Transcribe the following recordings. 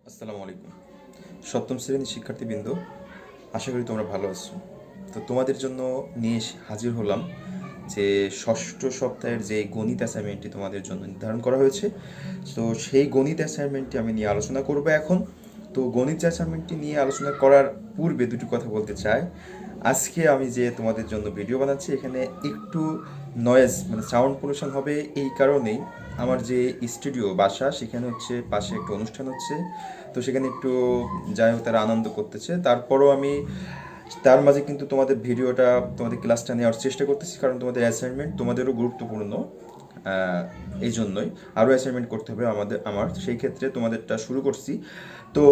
আসসালামু আলাইকুম। সপ্তম শ্রেণীর শিক্ষার্থীবৃন্দ, আশা করি তোমরা ভালো আছো। তো তোমাদের জন্য নিয়ে হাজির হলাম যে ষষ্ঠ সপ্তাহের যে গণিত অ্যাসাইনমেন্টটি তোমাদের জন্য নির্ধারণ করা হয়েছে। তো সেই গণিত অ্যাসাইনমেন্টটি আমি নিয়ে আলোচনা করব এখন। তো গণিত অ্যাসাইনমেন্টটি নিয়ে আলোচনা করার পূর্বে দুটো কথা বলতে চাই। আজকে আমি যে তোমাদের জন্য ভিডিও বানাচ্ছি, এখানে একটু নয়েজ মানে সাউন্ড পলিউশন হবে। এই কারণেই আমার যে স্টুডিও বাসা, সেখানে হচ্ছে পাশে একটা অনুষ্ঠান হচ্ছে। তো সেখানে একটু যাই হোক তারা আনন্দ করতেছে, তারপরও আমি তার মাঝে কিন্তু তোমাদের ভিডিওটা তোমাদের ক্লাসটা নেওয়ার চেষ্টা করতেছি, কারণ তোমাদের অ্যাসাইনমেন্ট তোমাদেরও গুরুত্বপূর্ণ। এই জন্যই আরও অ্যাসাইনমেন্ট করতে হবে আমার সেই ক্ষেত্রে তোমাদেরটা শুরু করছি। তো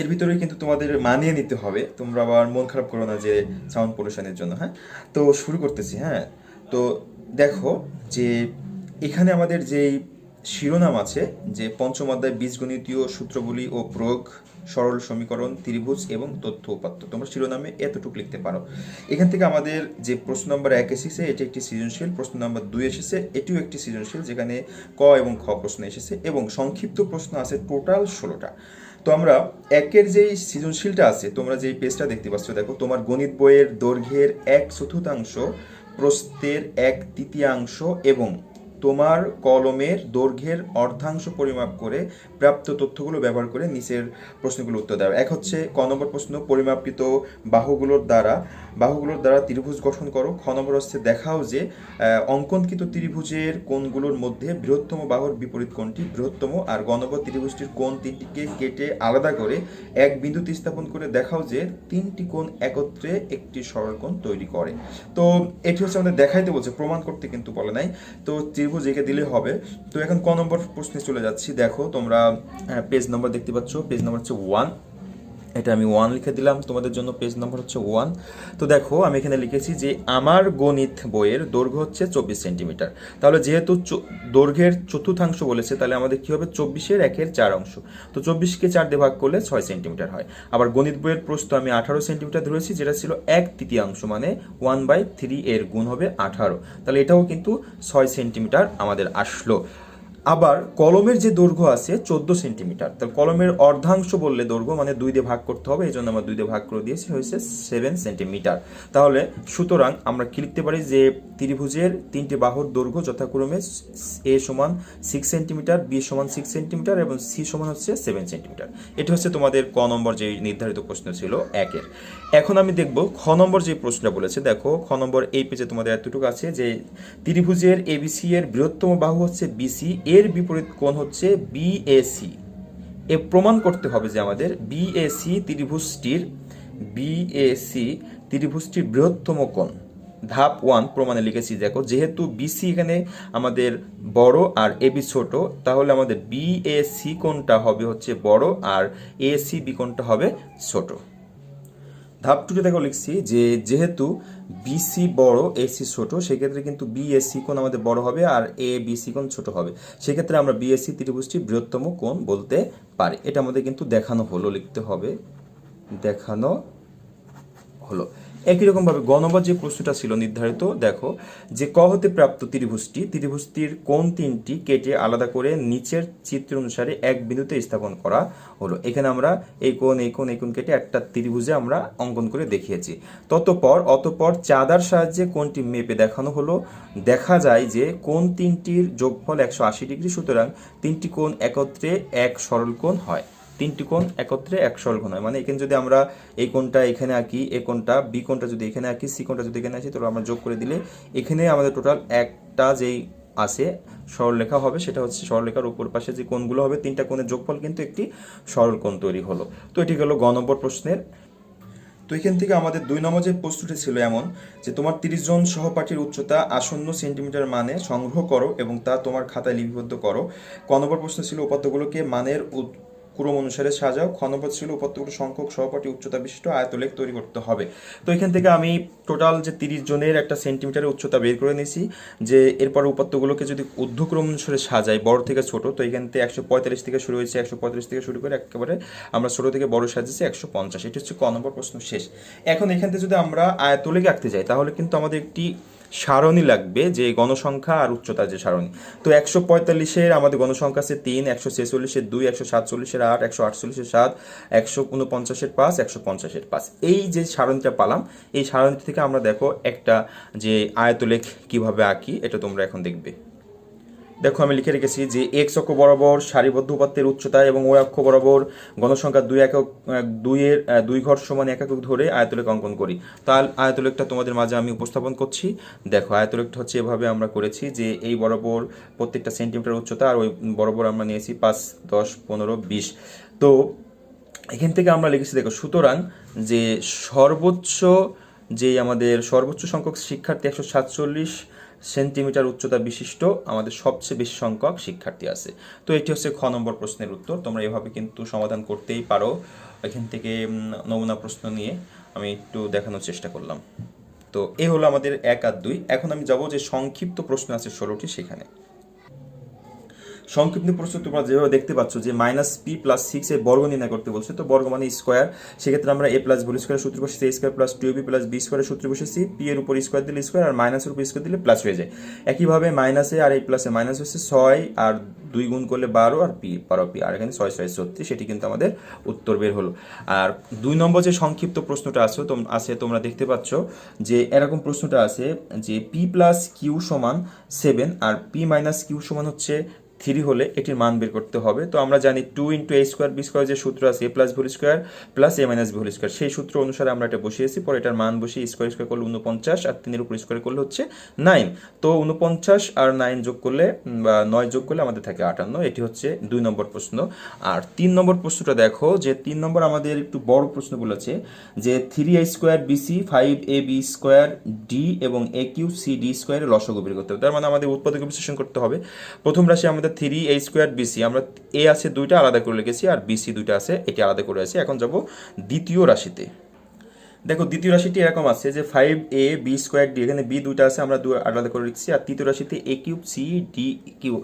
এর ভিতরে কিন্তু তোমাদের মানিয়ে নিতে হবে, তোমরা আবার মন খারাপ করো না যে সাউন্ড পলিউশনের জন্য। হ্যাঁ, তো শুরু করতেছি। হ্যাঁ, তো দেখো যে এখানে আমাদের যেই শিরোনাম আছে যে পঞ্চম অধ্যায় বীজগণিতীয় সূত্রগুলি ও প্রয়োগ, সরল সমীকরণ, ত্রিভুজ এবং তথ্য উপাত্ত, তোমরা শিরোনামে এতটুকু লিখতে পারো। এখান থেকে আমাদের যে প্রশ্ন নম্বর 1 এসেছে এটি একটি সৃজনশীল, প্রশ্ন নম্বর 2 এসেছে এটিও একটি সৃজনশীল, যেখানে ক এবং খ প্রশ্ন এসেছে, এবং সংক্ষিপ্ত প্রশ্ন আছে টোটাল 16টা। তো আমরা একের যেই সৃজনশীলটা আছে, তোমরা যেই পেজটা দেখতে পাচ্ছ, দেখো তোমার গণিত বইয়ের দৈর্ঘ্যের 1/4, প্রস্থের 1/3 এবং তোমার কলমের দৈর্ঘ্যের অর্ধাংশ পরিমাপ করে প্রাপ্ত তথ্যগুলো ব্যবহার করে নিচের প্রশ্নগুলোর উত্তর দাও। এক হচ্ছে ক নম্বর প্রশ্ন, পরিমাপিত বাহুগুলোর দ্বারা ত্রিভুজ গঠন করো। খ নম্বর হচ্ছে দেখাও যে অঙ্কনকৃত ত্রিভুজের কোণগুলোর মধ্যে বৃহত্তম বাহুর বিপরীত কোণটি বৃহত্তম। আর গ নম্বর, ত্রিভুজটির কোণ তিনটিকে কেটে আলাদা করে এক বিন্দুতে স্থাপন করে দেখাও যে তিনটি কোণ একত্রে একটি সরল কোণ তৈরি করে। তো এটি হচ্ছে আমাদের দেখাইতে বলছে, প্রমাণ করতে কিন্তু বলে নাই। তো ত্রিভুজ এঁকে দিলে হবে। তো এখন ক নম্বর প্রশ্নে চলে যাচ্ছি। দেখো তোমরা পেজ নম্বর দেখতে পাচ্ছ, পেজ নম্বর হচ্ছে 1। এটা আমি 1 লিখে দিলাম তোমাদের জন্য, পেজ নম্বর হচ্ছে 1। তো দেখো আমি এখানে লিখেছি যে আমার গণিত বইয়ের দৈর্ঘ্য হচ্ছে 24 সেন্টিমিটার। তাহলে যেহেতু দৈর্ঘ্যের চতুর্থাংশ বলেছে, তাহলে আমাদের কি হবে, 24-এর 1/4 অংশ। তো 24কে 4 দিয়ে ভাগ করলে 6 সেন্টিমিটার হয়। আবার গণিত বইয়ের প্রস্থ আমি 18 সেন্টিমিটার ধরেছি, যেটা ছিল 1/3, মানে 1/3 এর গুণ হবে 18। তাহলে এটাও কিন্তু 6 সেন্টিমিটার আমাদের আসলো। আবার কলমের যে দৈর্ঘ্য আছে 14 সেন্টিমিটার, তাহলে কলমের অর্ধাংশ বললে দৈর্ঘ্য মানে 2 দিয়ে ভাগ করতে হবে, এই জন্য আমরা 2 দিয়ে ভাগ করে দিয়েছি, হয়েছে 7 সেন্টিমিটার। তাহলে সুতরাং আমরা কি লিখতে পারি যে ত্রিভুজের তিনটি বাহুর দৈর্ঘ্য যথাক্রমে এ সমান 6 সেন্টিমিটার, বি সমান 6 সেন্টিমিটার এবং সি সমান হচ্ছে 7 সেন্টিমিটার। এটা হচ্ছে তোমাদের ক নম্বর যে নির্ধারিত প্রশ্ন ছিল 1-এর। এখন আমি দেখব খ নম্বর যে প্রশ্নটা বলেছে। দেখো খ নম্বর এই পেজে তোমাদের এতটুকু আছে যে ত্রিভুজের এবিসি এর বৃহত্তম বাহু হচ্ছে বিসি, এর বিপরীত কোণ হচ্ছে বিএসি। এ প্রমাণ করতে হবে যে আমাদের বিএসি ত্রিভুজটির বৃহত্তম কোণ। ধাপ 1 প্রমাণে লিখেছি। দেখো যেহেতু বিসি এখানে আমাদের বড় আর এবি ছোট, তাহলে আমাদের বিএসি কোণটা হবে হচ্ছে বড় আর এসি বি কোণটা হবে ছোট। ধাপ 2 দেখো লিখছি যে যেহেতু বিসি বড় এসি ছোট, সেক্ষেত্রে কিন্তু বিএসি কোণ আমাদের বড় হবে আর এ বিসি কোণ ছোট হবে। সেক্ষেত্রে আমরা বিএসি ত্রিভুজটি বৃহত্তম কোণ বলতে পারি। এটা আমাদের কিন্তু দেখানো হলো, লিখতে হবে দেখানো হলো। একই রকমভাবে গ নম্বর যে প্রশ্নটা ছিল নির্ধারিত, দেখো যে ক হতে প্রাপ্ত ত্রিভুজটির কোণ তিনটি কেটে আলাদা করে নিচের চিত্র অনুসারে এক বিন্দুতে স্থাপন করা হলো। এখানে আমরা এই কোণ কেটে একটা ত্রিভুজে আমরা অঙ্কন করে দেখিয়েছি। অতঃপর চাঁদার সাহায্যে কোণটি মেপে দেখানো হলো। দেখা যায় যে কোণ তিনটির যোগফল 180 ডিগ্রি, সুতরাং তিনটি কোণ একত্রে এক সরল কোণ হয়। তিনটি কোণ একত্রে এক সরল কোণ হয়, মানে এখানে যদি আমরা এই কোণটা এখানে আঁকি, এই কোণটা বি কোণটা যদি এখানে আঁকি, সি কোণটা যদি এখানে আসি, তাহলে আমরা যোগ করে দিলে এখানে আমাদের টোটাল একটা যেই আছে সরলরেখা হবে, সেটা হচ্ছে সরলরেখার উপর পাশে যে কোণগুলো হবে তিনটা কোণের যোগফল কিন্তু একটি সরল কোণ তৈরি হলো। তো এটি গেল গ নম্বর প্রশ্নের। তো এখান থেকে আমাদের 2 নম্বর যে প্রশ্নটি ছিল এমন যে তোমার 30 জন সহপাঠীর উচ্চতা আসন্ন সেন্টিমিটার মানে সংগ্রহ করো এবং তা তোমার খাতায় লিপিবদ্ধ করো। ক নম্বর প্রশ্ন ছিল উপাত্তগুলোকে মানের ক্রম অনুসারে সাজাও। খ নম্বর ছিল উপাত্তগুলো সংখ্যক সহপাঠী উচ্চতা বিশিষ্ট আয়তলেখ তৈরি করতে হবে। তো এখান থেকে আমি টোটাল যে 30 জনের একটা সেন্টিমিটারের উচ্চতা বের করে নিয়েছি, যে এরপর উপাত্তগুলোকে যদি ঊর্ধ্বক্রম অনুসারে সাজাই বড় থেকে ছোট, তো এখান থেকে 145 থেকে শুরু হয়েছে, 145 থেকে শুরু করে একেবারে আমরা ছোট থেকে বড় সাজিয়েছি 150। এটি হচ্ছে ক নম্বর প্রশ্ন শেষ। এখন এখান থেকে যদি আমরা আয়তলেখ আঁকতে যাই, তাহলে কিন্তু আমাদের একটি সারণী লাগবে, যে গণসংখ্যা আর উচ্চতার যে সারণী। তো 145-এর আমাদের গণসংখ্যা আছে 3, 146-এর 2, 147-এর 8, 148-এর 7, 149-এর 5, 150-এর 5, এই যে সারণীটা পালাম, এই সারণী থেকে আমরা দেখো একটা যে আয়তলেখ কিভাবে আঁকি এটা তোমরা এখন দেখবে। দেখো আমি লিখে রেখেছি যে এক্স অক্ষ বরাবর সারিবদ্ধ উপাত্তের উচ্চতা এবং ওই অক্ষ বরাবর গণসংখ্যা 2 ঘর সমান এক একক ধরে আয়তলেখ অঙ্কন করি। তাহলে আয়তলেখটা তোমাদের মাঝে আমি উপস্থাপন করছি। দেখো আয়তলেখটা হচ্ছে এভাবে আমরা করেছি যে এই বরাবর প্রত্যেকটা সেন্টিমিটার উচ্চতা, আর ওই বরাবর আমরা নিয়েছি 5, 10, 15, 20। তো এখান থেকে আমরা লিখেছি দেখো, সুতরাং যে সর্বোচ্চ আমাদের সর্বোচ্চ সংখ্যক শিক্ষার্থী 147 সেন্টিমিটার উচ্চতা বিশিষ্ট আমাদের সবচেয়ে বেশি সংখ্যক শিক্ষার্থী আছে। তো এটি হচ্ছে খ নম্বর প্রশ্নের উত্তর। তোমরা এভাবে কিন্তু সমাধান করতেই পারো। এখান থেকে নমুনা প্রশ্ন নিয়ে আমি একটু দেখানোর চেষ্টা করলাম। তো এই হলো আমাদের 1 আর 2। এখন আমি যাব যে সংক্ষিপ্ত প্রশ্ন আছে 16টি, সেখানে সংক্ষিপ্ত প্রশ্ন তোমরা যেভাবে দেখতে পাচ্ছ যে -p+6 এর বর্গ নির্ণয় করতে বলছে। তো বর্গ মানে স্কোয়ার, সেক্ষেত্রে আমরা a প্লাস হোল স্কোয়ার সূত্র বসেছি, a square plus 2ab plus b স্কোয়ারের সূত্র বসেছি। p এর উপর স্কোয়ার দিলে স্কোয়ার, আর মাইনাসের উপর স্কোয়ার দিলে প্লাস হয়ে যায়। একইভাবে মাইনাসে আর এই প্লাসে মাইনাস হচ্ছে 6 আর 2 গুণ করলে 12 আর p 12p, আর এখানে 6 6 36, সেটি কিন্তু আমাদের উত্তর বের হলো। আর 2 নম্বর যে সংক্ষিপ্ত প্রশ্নটা আছে তোমরা দেখতে পাচ্ছ যে এরকম প্রশ্নটা আছে যে p প্লাস কিউ সমান 7 আর p মাইনাস কিউ সমান হচ্ছে 3 হলে এটির মান বের করতে হবে। তো আমরা জানি 2 × a স্কোয়ার বি স্কোয়ার যে সূত্র আছে, a plus whole square plus a minus b whole square, সেই সূত্র অনুসারে আমরা এটা বসিয়েছি। পরে এটার মান বসিয়ে স্কোয়ার স্কোয়ার করলে 49, আর 3 এর উপর স্কোয়ার করলে হচ্ছে 9। তো 49 আর 9 যোগ করলে বা 9 যোগ করলে আমাদের থাকে 58। এটি হচ্ছে 2 নম্বর প্রশ্ন। আর 3 নম্বর প্রশ্নটা দেখো যে 3 নম্বর আমাদের একটু বড় প্রশ্ন বলেছে যে 3a square b c 5ab square d এবং a কিউব সি ডি স্কোয়ারের লসাগু বের করতে হবে। তার মানে আমাদের উৎপাদক বিশ্লেষণ করতে হবে। প্রথম রাশি আমাদের 3a স্কোয়ার বিসি, আমরা a আছে 2টা আলাদা করে লিখেছি, আর বিসি 2টা আছে, এটি আলাদা করে আছে। এখন যাব দ্বিতীয় রাশিতে। দেখো দ্বিতীয় রাশিটি এরকম আছে যে 5ab স্কোয়ার ডি, এখানে b 2টা আছে, আমরা 2 আলাদা করে লিখছি। আর তৃতীয় রাশিতে a cube c d q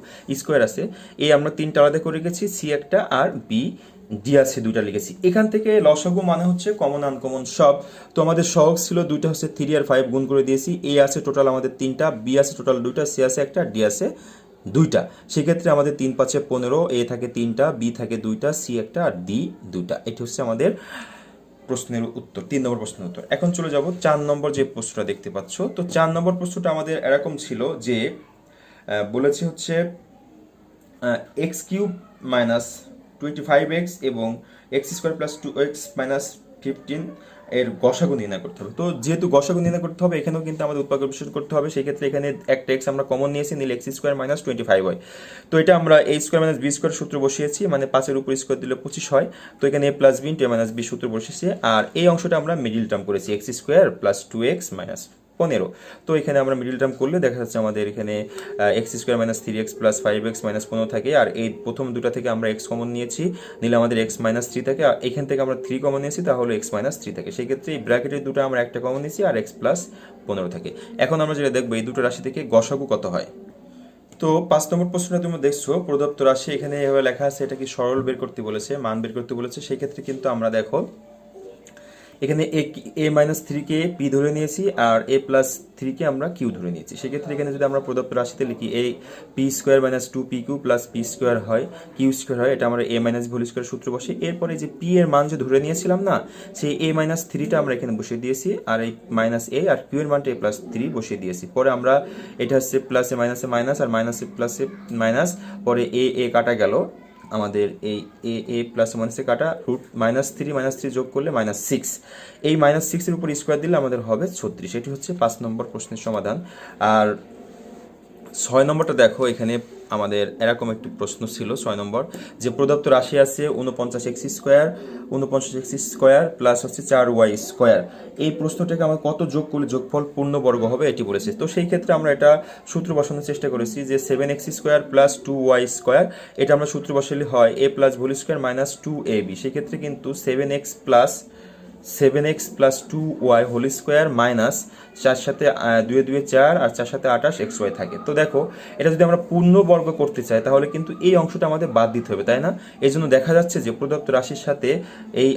square আছে, a আমরা 3টা আলাদা করে লিখেছি, সি একটা, আর b ডি আছে 2টা লিখেছি। এখান থেকে লসাগু মানে হচ্ছে কমন আনকমন সব। তো আমাদের সহজ ছিল 2টা হচ্ছে 3 আর 5 গুণ করে দিয়েছি। a আছে টোটাল আমাদের 3টা, b আছে টোটাল 2টা, সি আছে একটা, ডি আছে 2টা। সেক্ষেত্রে আমাদের 3 5 15, a থাকে 3টা, b থাকে 2টা, সি একটা, আর ডি 2টা। এটি হচ্ছে আমাদের প্রশ্নের উত্তর, 3 নম্বর প্রশ্নের উত্তর। এখন চলে যাব 4 নম্বর যে প্রশ্নটা দেখতে পাচ্ছ। তো 4 নম্বর প্রশ্নটা আমাদের এরকম ছিল যে বলেছে হচ্ছে এক্স কিউব মাইনাস 25x এবং x square plus 2x minus 15 এর গসাগু নির্ণয় করতে হবে। তো যেহেতু গসাগু নির্ণয় করতে হবে, এখানেও কিন্তু আমাদের উৎপাদক বিশ্লেষণ করতে হবে। সেই ক্ষেত্রে এখানে একটা এক্স আমরা কমন নিয়েছি, নিলে এক্স স্কোয়ার মাইনাস 25 হয়। তো এটা আমরা a square minus b square সূত্র বসিয়েছি, মানে 5-এর উপর স্কোয়ার দিলে 25 হয়। তো এখানে a plus b into a minus b সূত্র বসেছে, আর এই অংশটা আমরা মিডিল টার্ম করেছি, x square plus 2x minus 15। তো এখানে আমরা মিডিল টার্ম করলে দেখা যাচ্ছে আমাদের এখানে x square minus 3x plus 5x minus 15 থাকে। আর এই প্রথম দুটা থেকে আমরা এক্স কমন নিয়েছি, নিলে আমাদের এক্স মাইনাস 3 থাকে। আর এখান থেকে আমরা 3 কমন নিয়েছি, তাহলে এক্স মাইনাস 3 থাকে। সেই ক্ষেত্রে এই ব্র্যাকেটের দুটো আমরা একটা কমন নিয়েছি, আর এক্স প্লাস 15 থাকে। এখন আমরা যেটা দেখবো এই দুটো রাশি থেকে গসাগু কত হয়। তো 5 নম্বর প্রশ্নটা তুমি দেখছো প্রদত্ত রাশি, এখানে এভাবে লেখা আছে, এটা কি সরল বের করতে বলেছে, মান বের করতে বলেছে। সেই ক্ষেত্রে কিন্তু আমরা দেখো এখানে a মাইনাস 3কে p ধরে নিয়েছি, আর a প্লাস 3কে আমরা q ধরে নিয়েছি। সেক্ষেত্রে এখানে যদি আমরা প্রদত্ত রাশিতে লিখি a p square minus 2pq plus p square হয়, q স্কোয়ার হয়, এটা আমরা a মাইনাস হোল স্কোয়ার সূত্র বসে। এরপরে যে p এর মান যে ধরে নিয়েছিলাম না, সেই a মাইনাস 3টা আমরা এখানে বসিয়ে দিয়েছি, আর এই মাইনাস a আর q এর মানটা a প্লাস 3 বসিয়ে দিয়েছি। পরে আমরা এটা হচ্ছে প্লাসে মাইনাসে মাইনাস, আর মাইনাসে প্লাসে মাইনাস, পরে a কাটা গেল, আমাদের এই a প্লাস মাইনাসে কাটা, রুট -3 যোগ করলে -6, এই -6 এর উপর স্কোয়ার দিলে আমাদের হবে 36। এটি হচ্ছে 5 নম্বর প্রশ্নের সমাধান। আর 6 নম্বরটা দেখো, এখানে আমাদের এরকম একটি প্রশ্ন ছিল 6 নম্বর, যে প্রদত্ত রাশি আছে 49x স্কোয়ার প্লাস হচ্ছে 4y স্কোয়ার। এই প্রশ্নটাকে আমরা কত যোগ করলে যোগফল পূর্ণবর্গ হবে এটি বলেছে। তো সেই ক্ষেত্রে আমরা এটা সূত্র বসানোর চেষ্টা করেছি যে 7x square plus 2y square, এটা আমরা সূত্র বসালে হয় a plus whole square minus 2ab। সেক্ষেত্রে কিন্তু 7x plus 2y whole square minus 4 সাথে 2 2 4, আর 4 সাথে 28 xy থাকে। তো দেখো এটা যদি আমরা পূর্ণবর্গ করতে চাই, তাহলে কিন্তু এই অংশটা আমাদের বাদ দিতে হবে, তাই না? এই জন্য দেখা যাচ্ছে যে প্রদত্ত রাশির সাথে এই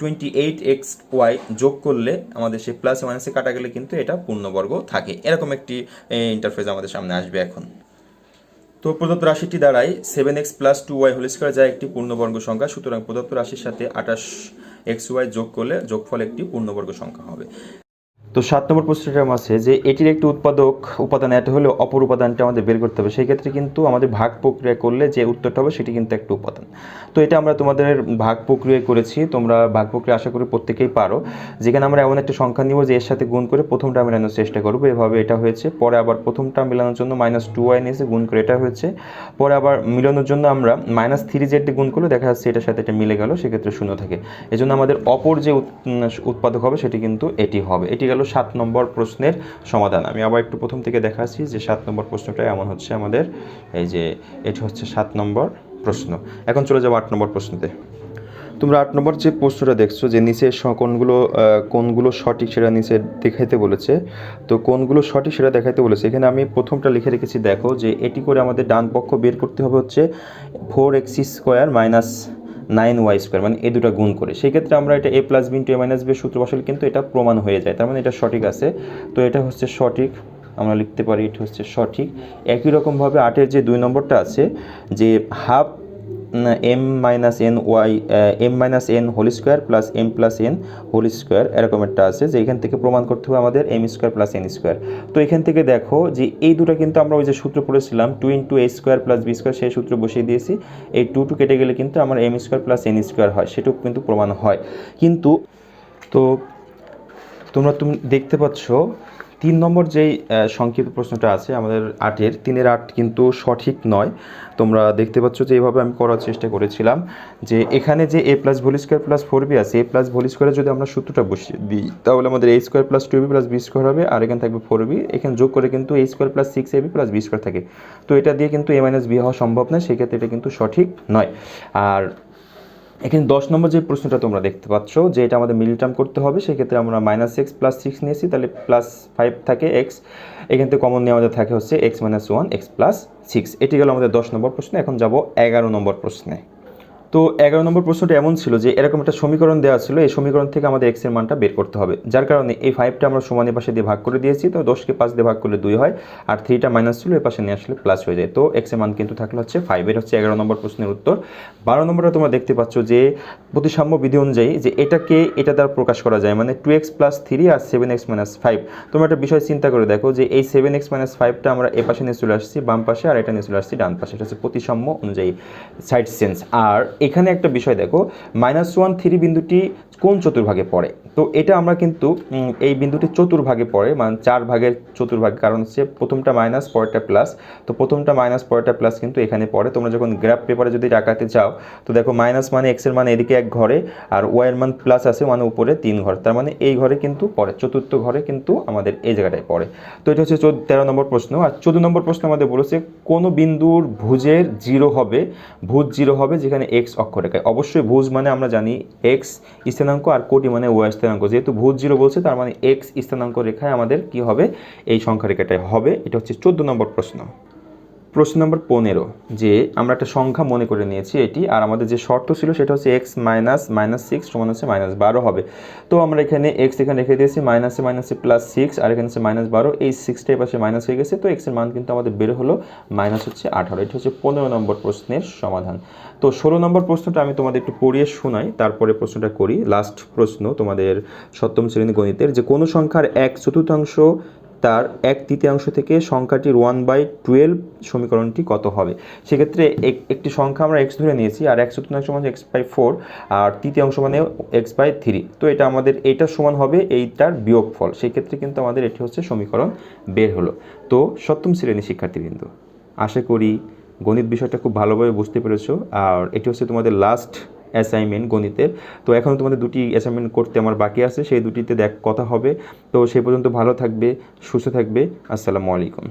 28xy যোগ করলে আমাদের সেই প্লাস মাইনাসে কাটা গেলে কিন্তু এটা পূর্ণবর্গ থাকে। এরকম একটি ইন্টারফেস আমাদের সামনে আসবে এখন। তো প্রদত্ত রাশিটি দ্বারাই 7x plus 2y whole square যা একটি পূর্ণবর্গ সংখ্যা, সুতরাং প্রদত্ত রাশির সাথে 28xy যোগ করলে যোগফল একটি পূর্ণবর্গ সংখ্যা হবে। তো 7 নম্বর প্রশ্নটা আছে যে এটির একটি উপাদান এটা হলে অপর উপাদানটা আমাদের বের করতে হবে। সেই ক্ষেত্রে কিন্তু আমাদের ভাগ প্রক্রিয়া করলে যে উত্তরটা হবে সেটি কিন্তু একটা উপাদান। তো এটা আমরা তোমাদের ভাগ প্রক্রিয়া করেছি, তোমরা ভাগ প্রক্রিয়া আশা করি প্রত্যেকেই পারো। যেখানে আমরা এমন একটা সংখ্যা নিব যে এর সাথে গুণ করে প্রথমটা মেলানোর চেষ্টা করবো, এভাবে এটা হয়েছে। পরে আবার প্রথমটা মেলানোর জন্য -2y নিয়েছে, গুণ করে এটা হয়েছে। পরে আবার মিলানোর জন্য আমরা -3z গুণ করলে দেখা যাচ্ছে এটার সাথে এটা মিলে গেল, সেক্ষেত্রে শূন্য থাকে। এজন্য আমাদের অপর যে উৎপাদক হবে সেটি কিন্তু এটি হবে। এটি গেল 7 নম্বর প্রশ্নের সমাধান। আমি আবার একটু প্রথম থেকে দেখাচ্ছি যে 7 নম্বর প্রশ্নটা এমন হচ্ছে আমাদের, এই যে এটি হচ্ছে 7 নম্বর প্রশ্ন। এখন চলে যাবো 8 নম্বর প্রশ্নতে। তোমরা 8 নম্বর যে প্রশ্নটা দেখছো যে নিচে কোনগুলো সঠিক সেটা নিচে দেখাইতে বলেছে। তো কোনগুলো সঠিক সেটা দেখাইতে বলেছে, এখানে আমি প্রথমটা লিখে রেখেছি। দেখো যে এটি করে আমাদের ডান পক্ষ বের করতে হবে হচ্ছে 4x square minus 9y square, মানে এই দুটো গুণ করে। সেই ক্ষেত্রে আমরা এটা a plus b into a minus b সূত্র বসালে কিন্তু এটা প্রমাণ হয়ে যায়, তার মানে এটা সঠিক আছে। তো এটা হচ্ছে সঠিক, আমরা লিখতে পারি এটা হচ্ছে সঠিক। একই রকমভাবে 8-এর যে 2 নম্বরটা আছে যে half m minus n whole square plus m plus n whole square, এরকম একটা আছে যে এখান থেকে প্রমাণ করতে হবে আমাদের m square plus n square. তো এখান থেকে দেখো যে এই দুটো কিন্তু আমরা ওই যে সূত্র পড়েছিলাম 2 into a square plus b square, সেই সূত্র বসিয়ে দিয়েছি। এই 2 কেটে গেলে কিন্তু আমার m square plus n square হয়, সেটুকু কিন্তু প্রমাণ হয়। কিন্তু তো তোমরা দেখতে পাচ্ছ 3 নম্বর যেই সংক্ষিপ্ত প্রশ্নটা আছে আমাদের 8-এর 3-এর 8 কিন্তু সঠিক নয়। তোমরা দেখতে পাচ্ছ যে এইভাবে আমি করার চেষ্টা করেছিলাম যে এখানে যে a plus whole square plus 4b আছে, a প্লাস হোল স্কোয়ারে যদি আমরা সূত্রটা বসিয়ে দিই তাহলে আমাদের a square plus 2b plus b square হবে, আর এখানে থাকবে 4b। এখানে যোগ করে কিন্তু a square plus 6ab plus b square থাকে। তো এটা দিয়ে কিন্তু a মাইনাস b হওয়া সম্ভব নয়, সেক্ষেত্রে এটা কিন্তু সঠিক নয়। আর এখানে 10 নম্বর যে প্রশ্নটা তোমরা দেখতে পাচ্ছ যে এটা আমাদের মিডল টার্ম করতে হবে, সেক্ষেত্রে আমরা -x প্লাস 6 নিয়েছি, তাহলে প্লাস 5 থাকে x, এখান থেকে কমন নিয়ে আমাদের থাকে হচ্ছে x মাইনাস 1 x প্লাস 6। এটি গেল আমাদের 10 নম্বর প্রশ্ন। এখন যাব 11 নম্বর প্রশ্নে। তো 11 নম্বর প্রশ্নটা এমন ছিল যে এরকম একটা সমীকরণ দেওয়া ছিল, এই সমীকরণ থেকে আমাদের x এর মানটা বের করতে হবে, যার কারণে এই 5টা আমরা সমানের পাশে দিয়ে ভাগ করে দিয়েছি। তো 10কে 5 দিয়ে ভাগ করলে 2 হয়, আর 3টা মাইনাস ছিল এই পাশে নিয়ে আসলে প্লাস হয়ে যায়। তো x এর মান কিন্তু থাকলে হচ্ছে 5। এটা হচ্ছে 11 নম্বর প্রশ্নের উত্তর। 12 নম্বরটা তোমরা দেখতে পাচ্ছ যে প্রতিসাম্য বিধি অনুযায়ী যে এটা দ্বারা প্রকাশ করা যায়, মানে 2x প্লাস 3 আর 7x মাইনাস 5। তোমরা একটা বিষয় চিন্তা করে দেখো যে এই 7x মাইনাস 5টা আমরা এ পাশে নিয়ে চলে আসছি বাম পাশে, আর এটা নিয়ে চলে আসছি ডান পাশে। এটা হচ্ছে প্রতিসাম্য অনুযায়ী সাইড চেঞ্জ। আর এখানে একটা বিষয় দেখো -1 3 বিন্দুটি কোন চতুর্ভাগে পড়ে। তো এটা আমরা কিন্তু এই বিন্দুটি চতুর্ভাগে পড়ে, মানে 4 ভাগের চতুর্ভাগে, কারণ হচ্ছে প্রথমটা মাইনাস পরেরটা প্লাস। তো প্রথমটা মাইনাস পরেরটা প্লাস কিন্তু এখানে পড়ে। তোমরা যখন গ্রাফ পেপারে যদি রাখাতে চাও তো দেখো মাইনাস মানে x এর মান এদিকে 1 ঘরে, আর y এর মান প্লাস আছে মানে উপরে 3 ঘর, তার মানে এই ঘরে কিন্তু পড়ে, চতুর্থ ঘরে কিন্তু আমাদের এই জায়গাটায় পড়ে। তো এটা হচ্ছে 13 নম্বর প্রশ্ন। আর 14 নম্বর প্রশ্ন আমাদের বলেছে কোন বিন্দুর ভুজের 0 হবে, ভুজ 0 হবে যেখানে x অক্ষরেখায়। অবশ্যই ভুজ মানে আমরা জানি x স্থানাঙ্ক আর কোটি মানে y স্থানাঙ্ক, যেহেতু ভুজ 0 বলছে তার মানে x স্থানাঙ্ক রেখায় আমাদের কি হবে, এই সংখ্যা রেখাটায় হবে। এটা হচ্ছে 14 নম্বর প্রশ্ন। প্রশ্ন নম্বর 15 যে আমরা একটা সংখ্যা মনে করে নিয়েছি এটি, আর আমাদের যে শর্ত ছিল সেটা হচ্ছে x -6 সমান হচ্ছে -12 হবে। তো আমরা এখানে x এখানে রেখে দিয়েছি, মাইনাসে প্লাস 6, আর এখানে হচ্ছে -12, এই 6টা পাশে মাইনাস হয়ে গেছে। তো x এর মান কিন্তু আমাদের বের হলো -18। এটা হচ্ছে 15 নম্বর প্রশ্নের সমাধান। তো 16 নম্বর প্রশ্নটা আমি তোমাদের একটু পড়িয়ে শোনাই, তারপরে প্রশ্নটা করি। লাস্ট প্রশ্ন তোমাদের সপ্তম শ্রেণী গণিতের, যে কোনো সংখ্যার 1/4 তার 1/3 থেকে সংখ্যাটির 1/12 সমীকরণটি কত হবে। সেক্ষেত্রে একটি সংখ্যা আমরা x ধরে নিয়েছি, আর 1/4 মানে x/4, আর তৃতীয়াংশ মানে x/3। তো এটা আমাদের এইটার সমান হবে এইটার বিয়োগফল। সেই ক্ষেত্রে কিন্তু আমাদের এটি হচ্ছে সমীকরণ বের হলো। তো সপ্তম শ্রেণীর শিক্ষার্থীবৃন্দ, আশা করি গণিত বিষয়টা খুব ভালোভাবে বুঝতে পেরেছো। আর এটি হচ্ছে তোমাদের লাস্ট অ্যাসাইনমেন্ট গণিতের। তো এখন তোমাদের দুটি অ্যাসাইনমেন্ট করতে আমার বাকি আছে, সেই দুটিতে কথা হবে। তো সেই পর্যন্ত ভালো থাকবে, সুস্থ থাকবে। আসসালামু আলাইকুম।